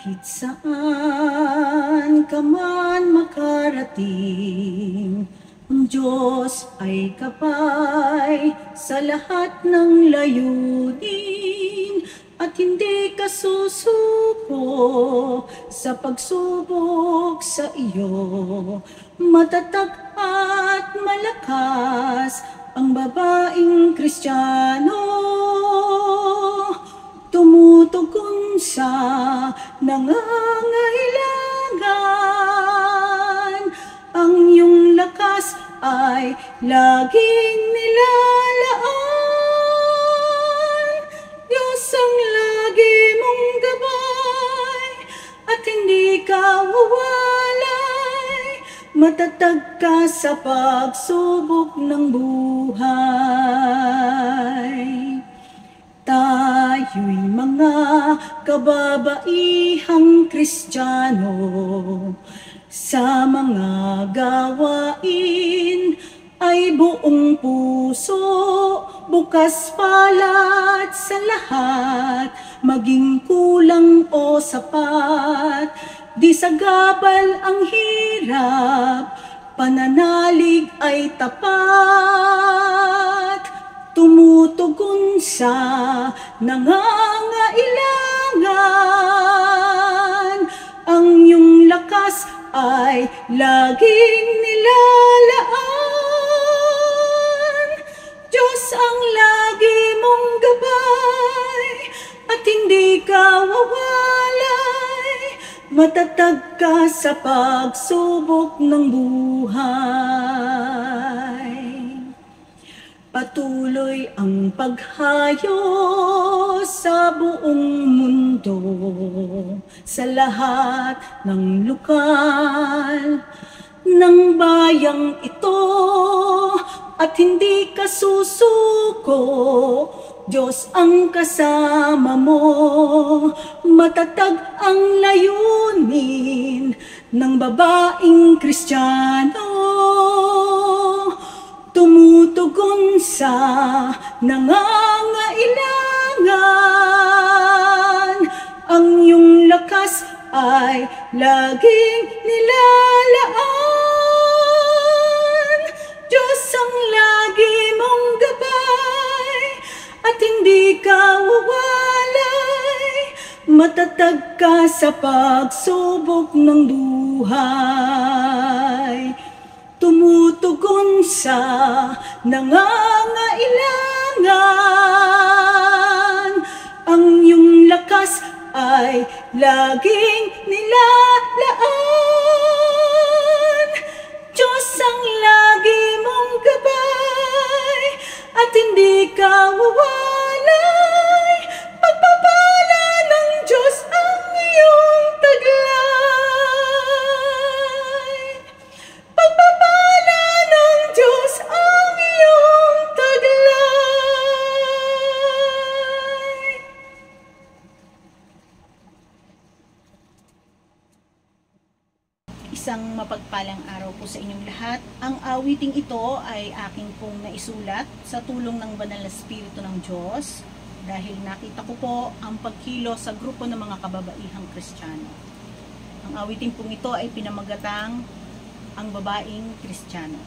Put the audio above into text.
Kahit saan ka man makarating, ang Diyos ay kapay sa lahat ng layunin at hindi ka susuko sa pagsubok sa iyo. Matatag at malakas ang babaeng Kristiyano, tumutugon sa nangangailangan. Ang iyong lakas ay laging nilalaan. Diyos ang lagi mong gabay at hindi ka wawalay. Matatag ka sa pagsubok ng buhay. Tayo'y mga kababaihang Kristiyano, sa mga gawain ay buong puso, bukas palad sa lahat, maging kulang o sapat, di sagabal ang hirap, pananalig ay tapat. Tumutugon sa nangangailangan, ang iyong lakas ay laging nilalaan. Diyos ang lagi mong gabay at hindi ka wawalay. Matatag ka sa pagsubok ng buhay. Patuloy ang paghayo sa buong mundo, sa lahat ng lokal ng bayang ito, at hindi ka susuko, Diyos ang kasama mo. Matatag ang layunin ng babaeng Kristiyano, tumutugon sa nangangailangan. Ang iyong lakas ay laging nilalaan. Diyos ang lagi mong gabay at hindi ka wawalay. Matatag ka sa pagsubok ng buhay. Tumutugon sa nangangailangan. Ang iyong lakas ay laging nilalaan. Diyos ang lagi mong gabay at hindi ka wawalay. Pagpapala ng Diyos ang iyong taglay. Pagpapala ng Diyos ang iyong taglay. Isang mapagpalang araw po sa inyong lahat. Ang awiting ito ay aking pong naisulat sa tulong ng Banal na Espiritu ng Diyos dahil nakita ko po ang pagkilo sa grupo ng mga kababaihang Kristiyano. Ang awiting pong ito ay pinamagatang Ang Babaeng Kristiyano.